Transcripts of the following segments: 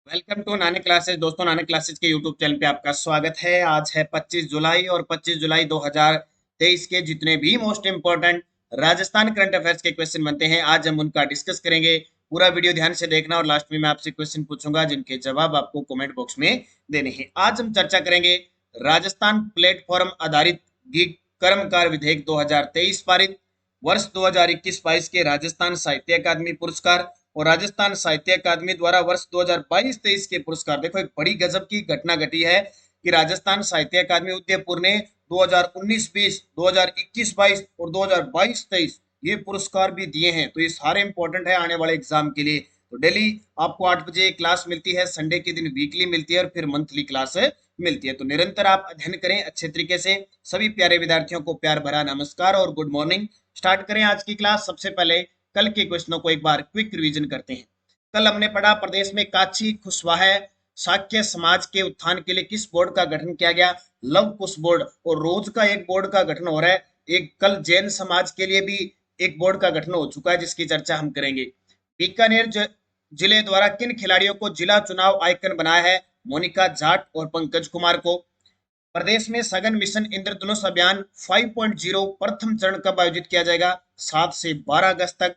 Welcome to Nanak classes. दोस्तों, Nanak classes के YouTube channel पे आपका स्वागत है। आज है 25 जुलाई और 25 जुलाई 2023 के जितने भी most important Rajasthan current affairs के क्वेश्चन बनते हैं, आज हम उनका डिस्कस करेंगे। पूरा वीडियो ध्यान से देखना और लास्ट में मैं आपसे क्वेश्चन पूछूंगा जिनके जवाब आपको कमेंट बॉक्स में देने हैं। आज हम चर्चा करेंगे राजस्थान प्लेटफॉर्म आधारित गिग कर्मकार विधेयक 2023 पारित, वर्ष 2021-22 के राजस्थान साहित्य अकादमी पुरस्कार और राजस्थान साहित्य अकादमी द्वारा वर्ष 2022-23 के पुरस्कार। देखो, एक बड़ी गजब की घटना घटी है कि राजस्थान साहित्य अकादमी उदयपुर ने 2019-20, 2021-22 और 2022-23 ये पुरस्कार भी दिए हैं। तो ये सारे इंपॉर्टेंट है आने वाले एग्जाम के लिए। तो डेली आपको 8 बजे क्लास मिलती है, संडे के दिन वीकली मिलती है और फिर मंथली क्लास मिलती है। तो निरंतर आप अध्ययन करें अच्छे तरीके से। सभी प्यारे विद्यार्थियों को प्यार भरा नमस्कार और गुड मॉर्निंग। स्टार्ट करें आज की क्लास। सबसे पहले कल के क्वेश्चनों को एक बार क्विक रिवीजन करते हैं। कल हमने पढ़ा प्रदेश में काची खुशवाह शाक्य समाज के उत्थान के लिए किस बोर्ड का गठन किया गया? लव कुश बोर्ड। और रोज का एक बोर्ड का गठन हो रहा है। एक कल जैन समाज के लिए भी एक बोर्ड का गठन हो चुका है जिसकी चर्चा हम करेंगे। बीकानेर जिले द्वारा किन खिलाड़ियों को जिला चुनाव आइकन बनाया है? मोनिका जाट और पंकज कुमार को। प्रदेश में सघन मिशन इंद्रधनुष अभियान 5.0 प्रथम चरण कब आयोजित किया जाएगा? 7 से 12 अगस्त तक।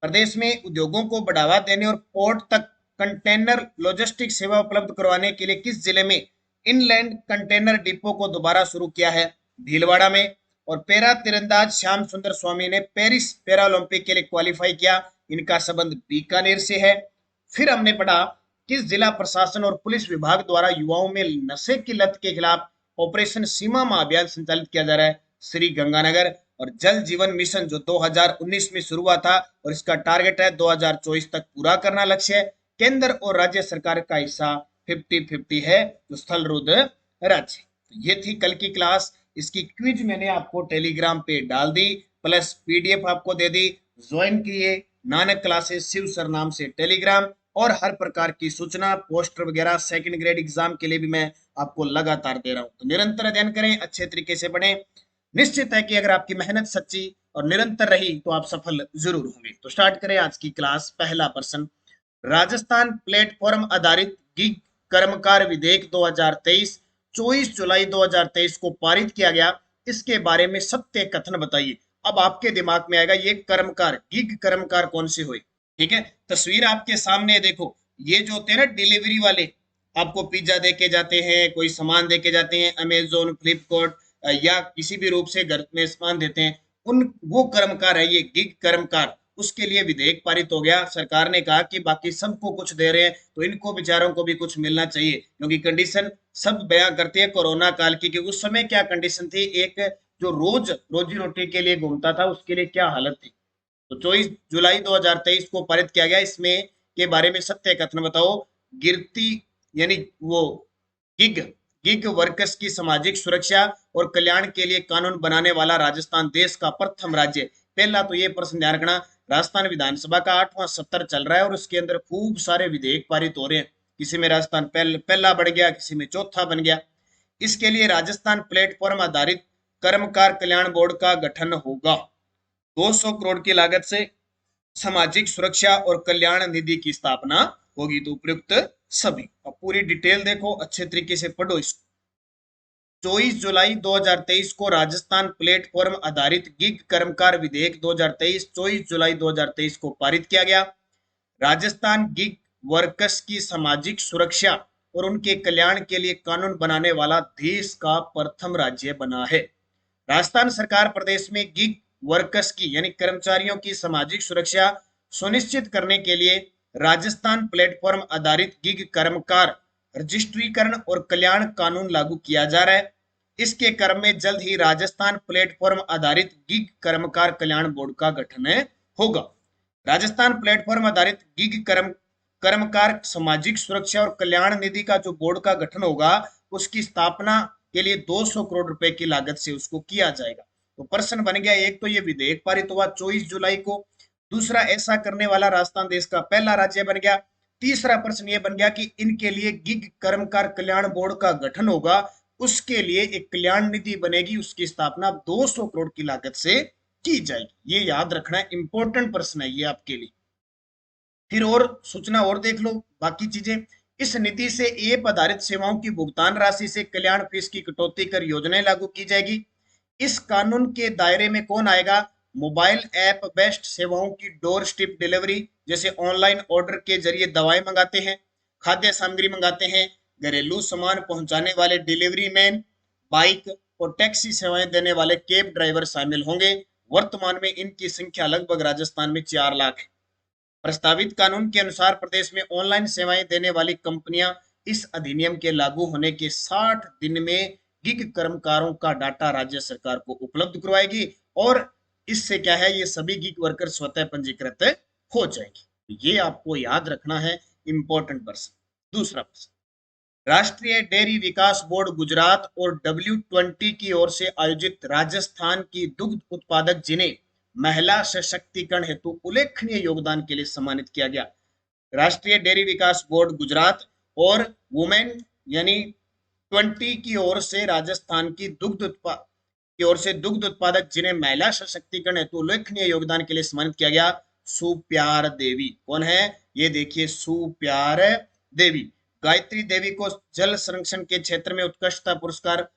प्रदेश में उद्योगों को बढ़ावा देने और पोर्ट तक कंटेनर लॉजिस्टिक सेवा उपलब्ध करवाने के लिए किस जिले में इनलैंड कंटेनर डिपो को दोबारा शुरू किया है? भीलवाड़ा में। और पैरा तीरंदाज श्याम सुंदर स्वामी ने पेरिस पैरा ओलंपिक के लिए क्वालिफाई किया। इनका संबंध बीकानेर से है। फिर हमने पढ़ा किस जिला प्रशासन और पुलिस विभाग द्वारा युवाओं में नशे की लत के खिलाफ ऑपरेशन सीमा माह अभियान संचालित किया जा रहा है? श्री गंगानगर। और जल जीवन मिशन जो 2019 में शुरू हुआ था और इसका टारगेट है 2024 तक पूरा करना लक्ष्य है। केंद्र और राज्य सरकार का हिस्सा 50-50 है, जो स्थल रुद्र राज्य। तो ये थी कल की क्लास। इसकी क्विज मैंने आपको टेलीग्राम पे डाल दी, प्लस पीडीएफ आपको दे दी। ज्वाइन किए नानक क्लासेस शिव सर नाम से टेलीग्राम। और हर प्रकार की सूचना पोस्टर वगैरह सेकंड ग्रेड एग्जाम के लिए भी मैं आपको लगातार दे रहा हूं। तो निरंतर अध्ययन करें, अच्छे तरीके से पढ़ें। निश्चित है कि अगर आपकी मेहनत सच्ची और निरंतर रही तो आप सफल जरूर होंगे। तो स्टार्ट करें आज की क्लास। पहला प्रश्न, राजस्थान प्लेटफॉर्म आधारित गिग कर्मकार विधेयक 2023 24 जुलाई 2023 को पारित किया गया। इसके बारे में सत्य कथन बताइए। अब आपके दिमाग में आएगा ये कर्मकार गिग कर्मकार कौन से हुए। ठीक है, तस्वीर आपके सामने है। देखो, ये जो होते हैं ना डिलीवरी वाले, आपको पिज्जा दे के जाते हैं, कोई सामान दे के जाते हैं, अमेजोन फ्लिपकार्ट या किसी भी रूप से घर में सामान देते हैं, उन वो कर्मकार है ये गिग कर्मकार। उसके लिए विधेयक पारित हो गया। सरकार ने कहा कि बाकी सबको कुछ दे रहे हैं तो इनको बेचारों को भी कुछ मिलना चाहिए, क्योंकि कंडीशन सब बयां करती है कोरोना काल की। कि उस समय क्या कंडीशन थी, एक जो रोज रोजी रोटी के लिए घूमता था उसके लिए क्या हालत थी। तो 24 जुलाई 2023 को पारित किया गया। इसमें के बारे में सत्य कथन बताओ। गिरती यानी वो गिग गिग वर्कर्स की सामाजिक सुरक्षा और कल्याण के लिए कानून बनाने वाला राजस्थान देश का प्रथम राज्य। पहला तो ये प्रश्न ध्यान रखना, राजस्थान विधानसभा का 8वां सत्र चल रहा है और उसके अंदर खूब सारे विधेयक पारित हो रहे हैं। किसी में राजस्थान पहला बन गया, किसी में चौथा बन गया। इसके लिए राजस्थान प्लेटफॉर्म आधारित कर्मकार कल्याण बोर्ड का गठन होगा। 200 करोड़ की लागत से सामाजिक सुरक्षा और कल्याण निधि की स्थापना होगी। तो उपयुक्त सभी। अब पूरी डिटेल देखो, अच्छे तरीके से पढ़ो इसको। 24 जुलाई 2023 को राजस्थान प्लेटफॉर्म आधारित गिग कर्मकार विधेयक 2023 24 जुलाई 2023 को पारित किया गया। राजस्थान गिग वर्कर्स की सामाजिक सुरक्षा और उनके कल्याण के लिए कानून बनाने वाला देश का प्रथम राज्य बना है। राजस्थान सरकार प्रदेश में गिग वर्कर्स की यानी कर्मचारियों की सामाजिक सुरक्षा सुनिश्चित करने के लिए राजस्थान प्लेटफॉर्म आधारित गिग कर्मकार रजिस्ट्रीकरण और कल्याण कानून लागू किया जा रहा है। इसके क्रम में जल्द ही राजस्थान प्लेटफॉर्म आधारित गिग कर्मकार कल्याण बोर्ड का गठन होगा। राजस्थान प्लेटफॉर्म आधारित गिग कर्मकार सामाजिक सुरक्षा और कल्याण निधि का जो बोर्ड का गठन होगा, उसकी स्थापना के लिए 200 करोड़ रुपए की लागत से उसको किया जाएगा। तो प्रश्न बन गया, एक तो ये विधेयक पारित हुआ 24 जुलाई को, दूसरा ऐसा करने वाला राजस्थान देश का पहला राज्य बन गया। तीसरा प्रश्न ये बन गया कि इनके लिए गिग कर्मकार कल्याण बोर्ड का गठन होगा, उसके लिए एक कल्याण निधि बनेगी, उसकी स्थापना 200 करोड़ की लागत से की जाएगी। ये याद रखना, इंपॉर्टेंट प्रश्न है ये आपके लिए। फिर और सूचना और देख लो बाकी चीजें। इस नीति से ऐप आधारित सेवाओं की भुगतान राशि से कल्याण फीस की कटौती कर योजनाएं लागू की जाएगी। इस कानून के दायरे में कौन आएगा? मोबाइल ऐप बेस्ड सेवाओं की डोर स्टेप डिलीवरी, जैसे ऑनलाइन ऑर्डर के जरिए दवाएं मंगाते हैं, खाद्य सामग्री मंगाते हैं, घरेलू सामान पहुंचाने वाले डिलीवरी मैन, बाइक और टैक्सी सेवाएं देने वाले कैब ड्राइवर शामिल होंगे। वर्तमान में इनकी संख्या लगभग राजस्थान में 4 लाख है। प्रस्तावित कानून के अनुसार प्रदेश में ऑनलाइन सेवाएं देने वाली कंपनियां इस अधिनियम के लागू होने के 60 दिन में गिग कर्मकारों का डाटा राज्य सरकार को उपलब्ध करवाएगी और इससे क्या है, ये सभी गिग वर्कर स्वतः पंजीकृत हो जाएंगे। ये आपको याद रखना है, इंपॉर्टेंट पर्सन। दूसरा प्रश्न, राष्ट्रीय डेयरी विकास बोर्ड गुजरात और W20 की ओर से आयोजित राजस्थान की दुग्ध उत्पादक जिन्हें महिला सशक्तिकरण हेतु उल्लेखनीय योगदान के लिए सम्मानित किया गया। राष्ट्रीय डेयरी विकास बोर्ड गुजरात और वुमेन यानी 20 की ओर से राजस्थान की दुग्ध उत्पादक जिन्हें महिला सशक्तिकरण हेतु उल्लेखनीय योगदान के लिए सम्मानित किया गया। सुप्यार देवी कौन है? ये देखिए, सुप्यार देवी। गायत्री देवी को जल संरक्षण के क्षेत्र में उत्कृष्टता पुरस्कार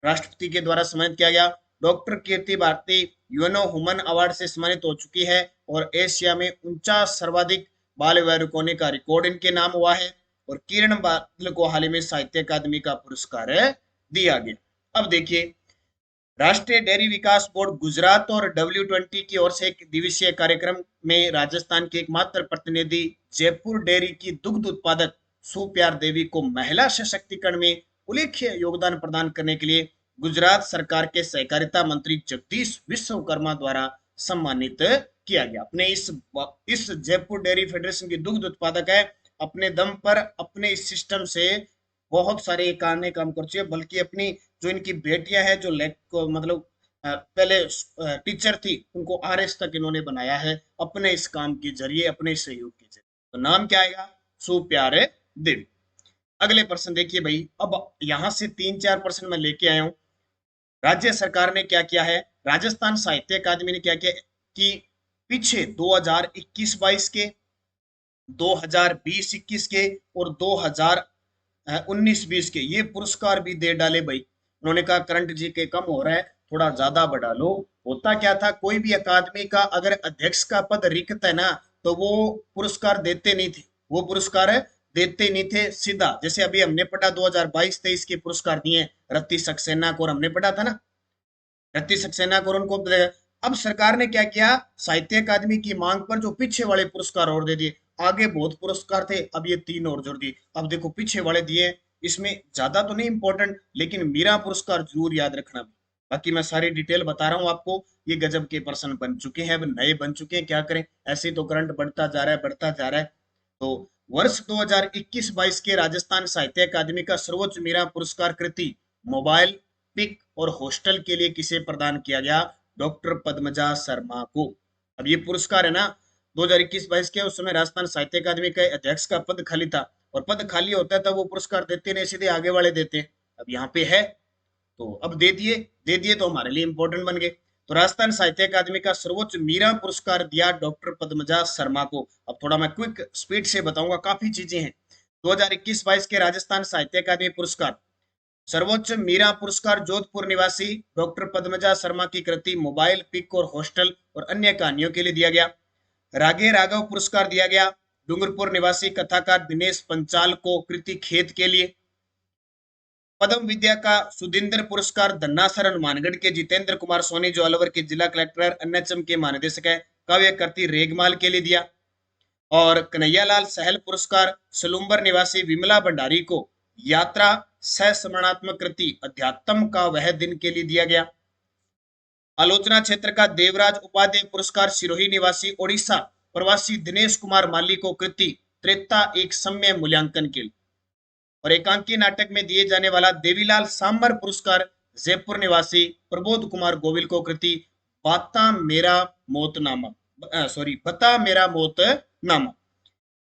राष्ट्रपति के द्वारा सम्मानित किया गया। डॉक्टर कीर्ति भारती यूएनओ ह्यूमन अवार्ड से सम्मानित हो चुकी है और एशिया में 49 सर्वाधिक बाल विवाह रुकने का रिकॉर्ड इनके नाम हुआ है। और किरण बादल को हाल ही में साहित्य अकादमी का पुरस्कार दिया गया। अब देखिए, राष्ट्रीय डेयरी विकास बोर्ड गुजरात और W20 की ओर से एक दिवसीय कार्यक्रम में राजस्थान के एकमात्र प्रतिनिधि जयपुर डेयरी की दुग्ध उत्पादक सुप्यार देवी को महिला सशक्तिकरण में उल्लेखनीय योगदान प्रदान करने के लिए गुजरात सरकार के सहकारिता मंत्री जगदीश विश्वकर्मा द्वारा सम्मानित किया गया। अपने इस जयपुर डेयरी फेडरेशन की दुग्ध उत्पादक है, अपने दम पर अपने इस सिस्टम से बहुत सारे काम कर चुके हैं, बल्कि अपनी जो इनकी बेटियां हैं जो मतलब पहले टीचर थी, उनको RS तक इन्होंने बनाया है अपने इस काम के जरिए, अपने सहयोग के जरिए। तो नाम क्या आएगा? सुप्यारे देवी। अगले प्रश्न देखिए भाई, अब यहां से 3-4 प्रश्न मैं लेके आया हूं। राज्य सरकार ने क्या किया है, राजस्थान साहित्य अकादमी ने क्या किया कि पीछे 2021-22 के, 2020-21 के और 2019-20 के ये पुरस्कार भी दे डाले भाई। उन्होंने कहा करंट जीके कम हो रहा है, थोड़ा ज्यादा बढ़ा लो। होता क्या था, कोई भी अकादमी का अगर अध्यक्ष का पद रिक्त है ना, तो वो पुरस्कार देते नहीं थे, वो पुरस्कार देते नहीं थे सीधा। जैसे अभी हमने पढ़ा 2022-23 के पुरस्कार दिए रत्ती सक्सेना को, और हमने पढ़ा था ना रत्ती सक्सेना को, उनको। अब सरकार ने क्या किया, साहित्य अकादमी की मांग पर जो पीछे वाले पुरस्कार और दे दिए। आगे बहुत पुरस्कार थे, अब ये 3 और जोड़ दिए। अब देखो पीछे वाले दिए, इसमें ज्यादा तो नहीं इंपॉर्टेंट, लेकिन मीरा पुरस्कार जरूर याद रखना। बाकी मैं सारी डिटेल बता रहा हूँ आपको। ये गजब के पर्सन बन चुके हैं, अब नए बन चुके हैं, क्या करें, ऐसे तो करंट बढ़ता जा रहा है, बढ़ता जा रहा है। तो वर्ष 2021-22 के राजस्थान साहित्य अकादमी का सर्वोच्च मीरा पुरस्कार कृति मोबाइल, पिक और हॉस्टल के लिए किसे प्रदान किया गया? डॉक्टर पद्मजा शर्मा को। अब ये पुरस्कार है ना 2021-22 के, उस समय राजस्थान साहित्य अकादमी के अध्यक्ष का पद खाली था, और पद खाली होता है तब वो पुरस्कार देते नहीं, सीधे आगे वाले देते। अब यहाँ पे है तो अब दे दिए तो हमारे लिए इंपॉर्टेंट बन गए। तो राजस्थान साहित्य अकादमी का सर्वोच्च मीरा पुरस्कार दिया डॉक्टर पद्मजा शर्मा को। अब थोड़ा मैं क्विक स्पीड से बताऊंगा, काफी चीजें हैं। 2021-22 के राजस्थान साहित्य अकादमी पुरस्कार, सर्वोच्च मीरा पुरस्कार जोधपुर निवासी डॉक्टर पद्मजा शर्मा की कृति मोबाइल, पिक और हॉस्टल और अन्य कहानियों के लिए दिया गया। रागे राघव पुरस्कार दिया गया डूंगरपुर निवासी कथाकार दिनेश पंचाल को कृति खेत के लिए। पद्म विद्या का सुधिंदर पुरस्कार धन्नासर हनुमानगढ़ के जितेंद्र कुमार सोनी, जो अलवर के जिला कलेक्टर अन्नचम के महानिदेशक है, काव्य कृति रेगमाल के लिए दिया। और कन्हैयालाल सहल पुरस्कार सलूम्बर निवासी विमला भंडारी को यात्रा सह स्मरणात्मक कृति अध्यात्म का वह दिन के लिए दिया गया। आलोचना क्षेत्र का देवराज उपाध्याय पुरस्कार सिरोही निवासी ओडिशा प्रवासी दिनेश कुमार माली को कृति त्रेता एक सम्य मूल्यांकन के लिए। और एकांकी नाटक में दिए जाने वाला देवीलाल सांबर पुरस्कार जयपुर निवासी प्रबोध कुमार गोविल को कृति बता मेरा मोतनामा।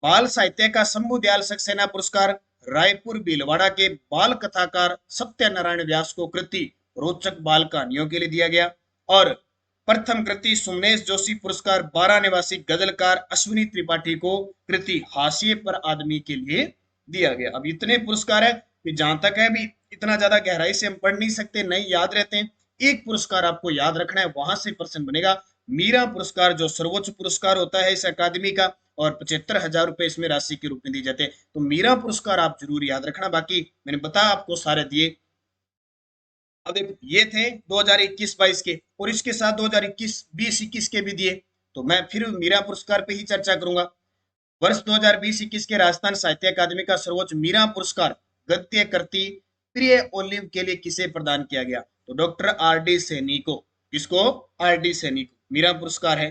बाल साहित्य का शंभु दयाल सक्सेना पुरस्कार रायपुर भीलवाड़ा के बाल कथाकार सत्यनारायण व्यास को कृति रोचक बाल कहानियों के लिए दिया गया। और प्रथम कृति सुमनेश जोशी पुरस्कार 12 निवासी गजलकार अश्विनी त्रिपाठी को कृति हाशिए पर आदमी के लिए दिया गया। अब इतने पुरस्कार है कि जहां तक है भी इतना ज्यादा गहराई से हम पढ़ नहीं सकते, नहीं याद रहते हैं। एक पुरस्कार आपको याद रखना है, वहां से प्रश्न बनेगा। मीरा पुरस्कार जो सर्वोच्च पुरस्कार होता है इस अकादमी का, और 75,000 रुपए इसमें राशि के रूप में दी जाते हैं। तो मीरा पुरस्कार आप जरूर याद रखना। बाकी मैंने बताया आपको सारे दिए। अब देखो ये थे 2021-22 के, और इसके साथ 2021-20-21 के भी दिए। तो मैं फिर मीरा पुरस्कार पे ही चर्चा करूंगा। वर्ष 2020-21 के राजस्थान साहित्य अकादमी का सर्वोच्च मीरा पुरस्कार गद्य कृति प्रिय ओलिव के लिए किसे प्रदान किया गया? तो डॉक्टर आर डी सैनी को। किसको? आर डी सैनी को मीरा पुरस्कार है।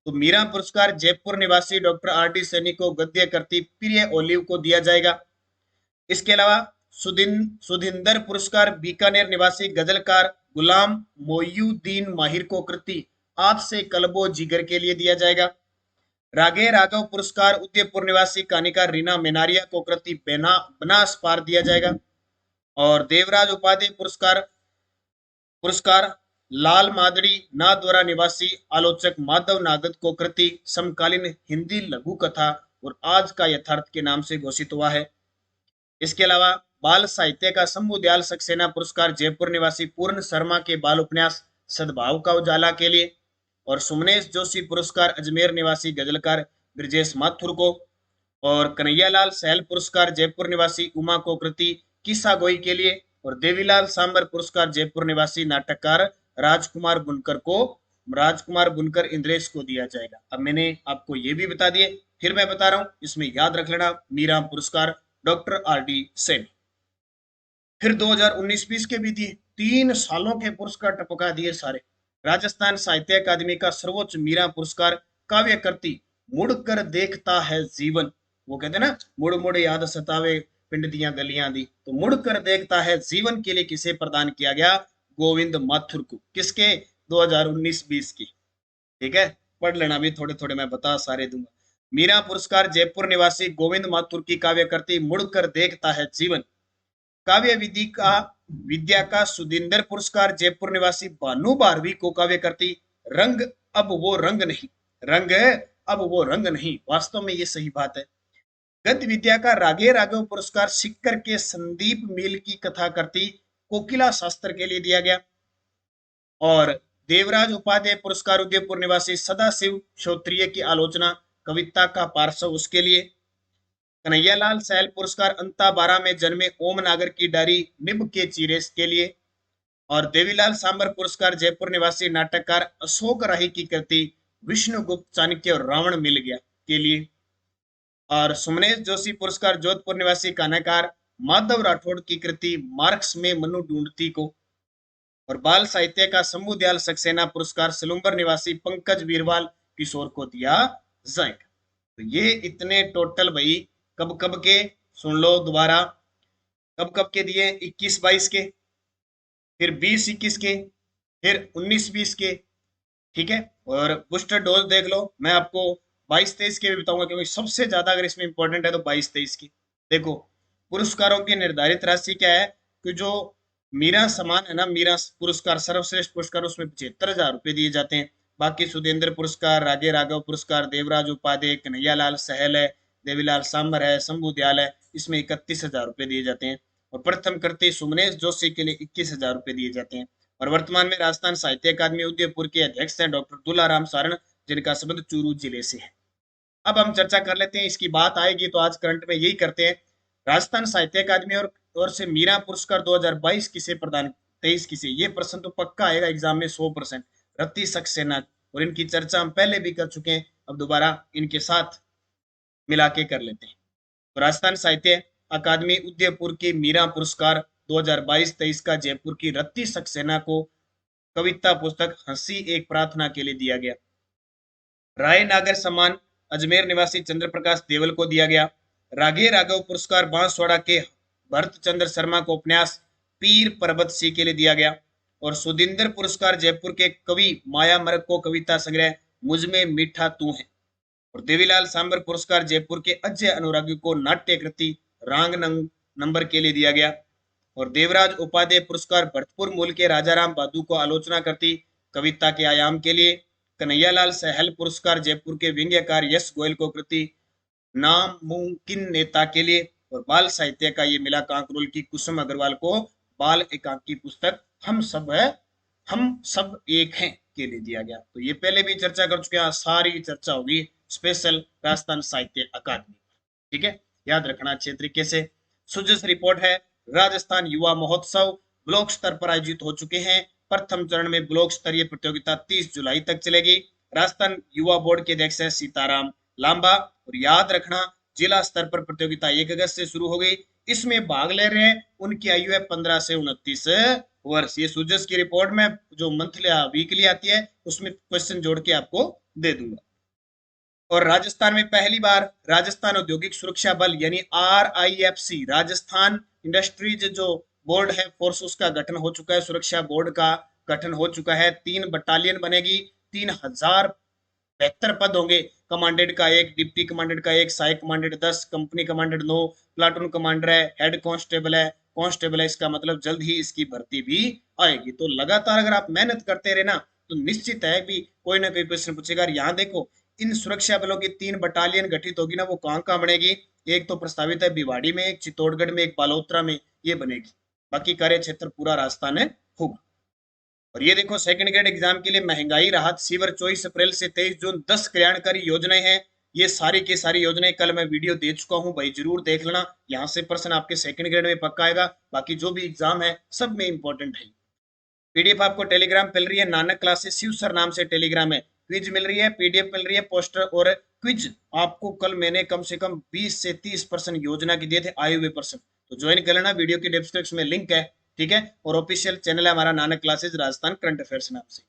तो मीरा पुरस्कार जयपुर निवासी डॉक्टर आर डी सैनी को गद्य कृति प्रिय ओलिव को दिया जाएगा। इसके अलावा सुधिंदर पुरस्कार बीकानेर निवासी गजलकार गुलाम मोयुद्दीन माहिर को कृति आपसे कलबो जिगर के लिए दिया जाएगा। रागे राघव पुरस्कार उदयपुर निवासी कहानीकार रीना मेनारिया को कृति बनास पार दिया जाएगा। और देवराज उपाध्याय पुरस्कार पुरस्कार लाल मादड़ी नाथद्वारा निवासी आलोचक माधव नागद को कृति समकालीन हिंदी लघु कथा और आज का यथार्थ के नाम से घोषित हुआ है। इसके अलावा बाल साहित्य का शंभु दयाल सक्सेना पुरस्कार जयपुर निवासी पूर्ण शर्मा के बाल उपन्यास सद्भाव का उजाला के लिए। और सुमनेश जोशी पुरस्कार अजमेर निवासी गजलकार ब्रजेश माथुर को। और कन्हैयालाल सहल पुरस्कार जयपुर निवासी उमा को कृति किस्सा गोई के लिए। और देवीलाल सांबर पुरस्कार जयपुर निवासी नाटककार राजकुमार बुनकर इंद्रेश को दिया जाएगा। अब मैंने आपको ये भी बता दिए, फिर मैं बता रहा हूं, इसमें याद रख लेना मीरा पुरस्कार डॉक्टर आर डी सैनी। फिर 2019-20 के भी दिए, 3 सालों के पुरस्कार टपका दिए सारे। राजस्थान साहित्य अकादमी का सर्वोच्च मीरा पुरस्कार काव्य कृति मुड़कर देखता है जीवन, वो कहते हैं ना, मुड़ मुड़ याद सतावे पिंड दियां गलियां दी, तो मुड़कर देखता है जीवन के लिए किसे प्रदान किया गया? गोविंद माथुर को। किसके? 2019-20 की। ठीक है, पढ़ लेना भी थोड़े थोड़े, मैं बता सारे दूंगा। मीरा पुरस्कार जयपुर निवासी गोविंद माथुर की काव्य कृति मुड़कर देखता है जीवन। काव्य विद्या का सुदिंदर पुरस्कार जयपुर निवासी भानु भारवी को काव्य कृति रंग अब वो रंग नहीं, रंग अब वो रंग नहीं, वास्तव में ये सही बात है। गद्य विद्या का रागे राघव पुरस्कार सिक्कर के संदीप मील की कथा कृति कोकिला शास्त्र के लिए दिया गया। और देवराज उपाध्याय पुरस्कार उदयपुर निवासी सदाशिव श्रोत्रिय की आलोचना कविता का पार्श्व उसके लिए। कन्हैयालाल सहल पुरस्कार अंता 12 में जन्मे ओम नागर की डायरी निब के चीरेस के लिए। और देवीलाल सांबर पुरस्कार जयपुर निवासी नाटककार अशोक राही की कृति विष्णुगुप्त चाणक्य और रावण मिल गया के लिए। और सुमनेश जोशी पुरस्कार जोधपुर निवासी कहानीकार माधव राठौड़ की कृति मार्क्स में मनु ढूंढती को। और बाल साहित्य का शंभु दयाल सक्सेना पुरस्कार सिलुम्बर निवासी पंकज बीरवाल किशोर को दिया जाएगा। तो ये इतने टोटल भाई कब कब के, सुन लो दोबारा, कब कब के दिए? 21-22 के, फिर 20-21 के, फिर 19-20 के। ठीक है, और बूस्टर डोज देख लो, मैं आपको 22-23 के भी बताऊंगा, क्योंकि सबसे ज्यादा अगर इसमें इंपॉर्टेंट है तो 22-23 की। देखो पुरस्कारों की निर्धारित राशि क्या है कि जो मीरा सम्मान है ना, मीरा पुरस्कार सर्वश्रेष्ठ पुरस्कार, उसमें 75,000 रुपए दिए जाते हैं। बाकी सुधेंद्र पुरस्कार, रागे राघव पुरस्कार, देवराज उपाध्याय, कन्हैयालाल सहल है, देवीलाल सांबर है, शंभु दयाल है, इसमें 31,000 रुपए दिए जाते हैं। और प्रथम कृति सुमनेश जोशी के लिए 21,000 रुपए दिए जाते हैं। और वर्तमान में राजस्थान साहित्य अकादमी उदयपुर के अध्यक्ष हैं डॉक्टर दुलाराम सारण, जिनका संबंध चूरू जिले से है। अब हम चर्चा कर लेते हैं, इसकी बात आएगी तो आज करंट में यही करते हैं। राजस्थान साहित्य अकादमी और ओर से मीरा पुरस्कार 2022 किसे प्रदान, 23 किसे? ये प्रश्न तो पक्का आएगा एग्जाम में 100%। रति सक्सेना, और इनकी चर्चा हम पहले भी कर चुके हैं, अब दोबारा इनके साथ मिला के कर लेते हैं। तो राजस्थान साहित्य अकादमी उदयपुर की मीरा पुरस्कार 2022-23 का जयपुर की रत्ती सक्सेना को कविता पुस्तक हंसी एक प्रार्थना के लिए दिया गया। राय नागर सम्मान अजमेर निवासी चंद्र प्रकाश देवल को दिया गया। रागे राघव पुरस्कार बांसवाड़ा के भरत चंद्र शर्मा को उपन्यास पीर पर्वत सिंह के लिए दिया गया। और सुदिंदर पुरस्कार जयपुर के कवि माया मर्ग को कविता संग्रह मुझमें मीठा तू है। और देवीलाल सांबर पुरस्कार जयपुर के अजय अनुरागी को नाट्य कृति रांग नंबर के लिए दिया गया। और देवराज उपाध्याय पुरस्कार भरतपुर मूल के राजाराम बादू को आलोचना करती कविता के आयाम के लिए। कन्हैयालाल सहल पुरस्कार जयपुर के व्यंग्यकार यश गोयल को कृति नामुमकिन नेता के लिए। और बाल साहित्य का ये मिला कांकरोल की कुसुम अग्रवाल को बाल एकांकी पुस्तक हम सब एक हैं के लिए दिया गया। तो ये पहले भी चर्चा कर चुके हैं, सारी चर्चा होगी स्पेशल राजस्थान साहित्य अकादमी। ठीक है, याद रखना अच्छे तरीके से। सुजस रिपोर्ट है, राजस्थान युवा महोत्सव ब्लॉक स्तर पर आयोजित हो चुके हैं। प्रथम चरण में ब्लॉक स्तरीय प्रतियोगिता 30 जुलाई तक चलेगी। राजस्थान युवा बोर्ड के अध्यक्ष है सीताराम लांबा। और याद रखना जिला स्तर पर प्रतियोगिता 1 अगस्त से शुरू हो गई। इसमें भाग ले रहे हैं उनकी आयु है 15 से 29 वर्ष। ये सुजस की रिपोर्ट में जो मंथली वीकली आती है उसमें क्वेश्चन जोड़ के आपको दे दूंगा। और राजस्थान में पहली बार राजस्थान औद्योगिक सुरक्षा बल यानी RIFC राजस्थान इंडस्ट्रीज जो बोर्ड है फोर्स, उसका गठन हो चुका है। सुरक्षा बोर्ड का गठन हो चुका है। 3 बटालियन बनेगी, 3072 पद होंगे। कमांडेंट का 1, डिप्टी कमांडेंट का 1, सहायक commandant 10, company commandant 9, platoon commander है, हेड कांस्टेबल है, कांस्टेबल है। इसका मतलब जल्द ही इसकी भर्ती भी आएगी। तो लगातार अगर आप मेहनत करते रहे ना तो निश्चित है भी कोई ना कोई प्रश्न पूछेगा। यहाँ देखो इन सुरक्षा बलों की 3 बटालियन गठित होगी ना, वो कहाँ कहाँ बनेगी? एक तो प्रस्तावित है भिवाड़ी में, एक चित्तौड़गढ़ में, एक बालोतरा में, ये बनेगी। बाकी कार्य क्षेत्र पूरा राजस्थान में होगा। और ये देखो सेकंड ग्रेड एग्जाम के लिए महंगाई राहत शिविर 24 अप्रैल से 23 जून 10 कल्याणकारी योजनाएं हैं। ये सारी की सारी योजनाएं कल मैं वीडियो दे चुका हूं भाई, जरूर देख लेना। यहाँ से प्रश्न आपके सेकंड ग्रेड में पक्का आएगा। बाकी जो भी एग्जाम है सब में इंपॉर्टेंट है। पीडीएफ आपको टेलीग्राम मिल रही है, नानक क्लासेस शिव सर नाम से टेलीग्राम है। क्विज मिल रही है, पीडीएफ मिल रही है, पोस्टर और क्विज आपको कल मैंने कम से कम 20 से 30% योजना की दिए थे आए हुए पर्सन। तो ज्वाइन कर लेना, वीडियो की डिस्क्रिप्शन में लिंक है। ठीक है, और ऑफिशियल चैनल है हमारा Nanak classes Rajasthan current affairs नाम से।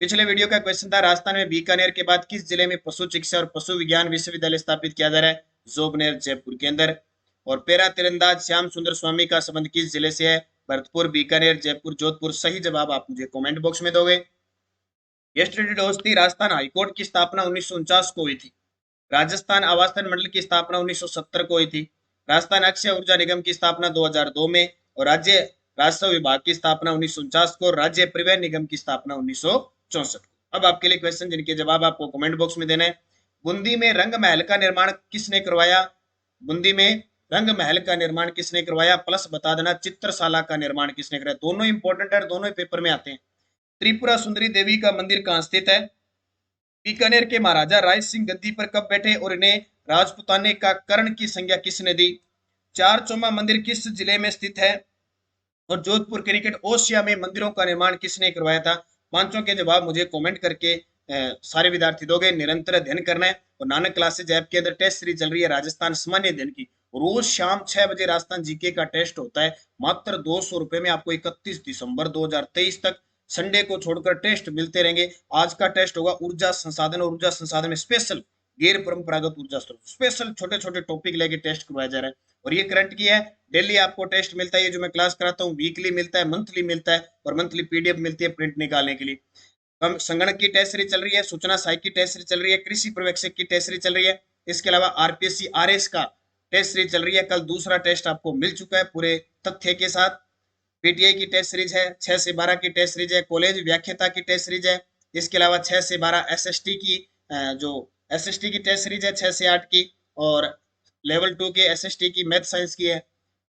पिछले वीडियो का क्वेश्चन था राजस्थान में बीकानेर के बाद किस जिले में पशु चिकित्सा और पशु विज्ञान विश्वविद्यालय स्थापित किया जा रहा है? जोबनेर जयपुर के अंदर। और पैरा तीरंदाज श्याम सुंदर स्वामी का संबंध किस जिले से है? भरतपुर, बीकानेर, जयपुर, जोधपुर। सही जवाब आप मुझे कमेंट बॉक्स में दोगे। यस्टरडे डोज थी, राजस्थान हाईकोर्ट की स्थापना 1949 को हुई थी। राजस्थान आवासन मंडल की स्थापना 1970 को हुई थी। राजस्थान अक्षय ऊर्जा निगम की स्थापना 2002 में। और राज्य राजस्व विभाग की स्थापना 1949 को। राज्य परिवहन निगम की स्थापना 1964 को। अब आपके लिए क्वेश्चन जिनके जवाब आपको कमेंट बॉक्स में देना है। बूंदी में रंग महल का निर्माण किसने करवाया? बूंदी में रंग महल का निर्माण किसने करवाया? प्लस बता देना चित्रशाला का निर्माण किसने कराया। दोनों इंपॉर्टेंट है, दोनों पेपर में आते हैं। त्रिपुरा सुंदरी देवी का मंदिर कहाँ स्थित है? बीकानेर के महाराजा राय सिंह गद्दी पर कब बैठे और इन्हें राजपुताने का कर्ण की संज्ञा किसने दी? चार चौमा मंदिर किस जिले में स्थित है? और जोधपुर क्रिकेट ओशिया में मंदिरों का निर्माण किसने करवाया था? पांचों के जवाब मुझे कमेंट करके सारे विद्यार्थी दोगे। निरंतर अध्ययन करना है। और नानक क्लासेज ऐप के अंदर टेस्ट सीरीज चल रही है राजस्थान सामान्य अध्ययन की। रोज शाम 6 बजे राजस्थान जीके का टेस्ट होता है, मात्र 200 रुपए में आपको 31 दिसंबर 2023 तक संडे को छोड़कर टेस्ट मिलते रहेंगे। आज का टेस्ट होगा ऊर्जा संसाधन, और ऊर्जा संसाधन में स्पेशल गैर परंपरागत ऊर्जा स्रोत, स्पेशल छोटे छोटे टॉपिक लेके टेस्ट करवाया जा रहा है। और ये करंट की है, डेली आपको टेस्ट मिलता है। ये जो मैं क्लास कराता हूँ वीकली मिलता है, मंथली मिलता है, और मंथली पीडीएफ मिलती है प्रिंट निकालने के लिए। हम संगणक की टेस्ट सीरीज चल रही है, सूचना सहायक की टेस्ट सीरीज चल रही है, कृषि पर्यवेक्षक की टेस्ट सीरीज चल रही है। इसके अलावा आरपीएससी आरएस का टेस्ट सीरीज चल रही है। कल दूसरा टेस्ट आपको मिल चुका है पूरे तथ्य के साथ। पीटीआई की टेस्ट सीरीज है, 6 से 12 की टेस्ट सीरीज है। कॉलेज व्याख्याता की टेस्ट सीरीज है। इसके अलावा 6 से 12 एसएसटी की जो एसएसटी की टेस्ट सीरीज है 6 से 8 की। और लेवल 2 के एसएसटी की मैथ साइंस की है।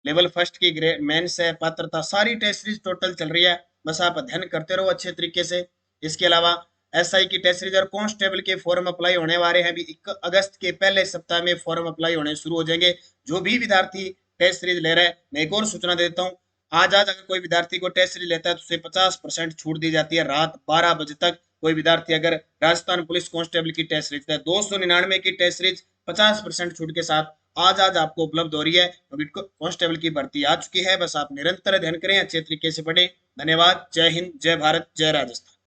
लेवल फर्स्ट की ग्रेड मेंस है, पात्रता, सारी टेस्ट सीरीज टोटल चल रही है। बस आप अध्ययन करते रहो अच्छे तरीके से। इसके अलावा एसआई की टेस्ट सीरीज और कांस्टेबल के फॉर्म अप्लाई होने वाले हैं। भी 1 अगस्त के पहले सप्ताह में फॉर्म अप्लाई होने शुरू हो जाएंगे। जो भी विद्यार्थी टेस्ट सीरीज ले रहे हैं, मैं एक और सूचना देता हूँ, आज अगर कोई विद्यार्थी को टेस्ट सीरीज लेता है तो उसे 50% छूट दी जाती है। रात 12 बजे तक कोई विद्यार्थी अगर राजस्थान पुलिस कांस्टेबल की टेस्ट सीरीज है 299 की टेस्ट सीरीज 50% छूट के साथ आज आपको उपलब्ध हो रही है। अभी कांस्टेबल की भर्ती आ चुकी है। बस आप निरंतर अध्ययन करें, अच्छे तरीके से पढ़ें। धन्यवाद। जय हिंद, जय भारत, जय राजस्थान।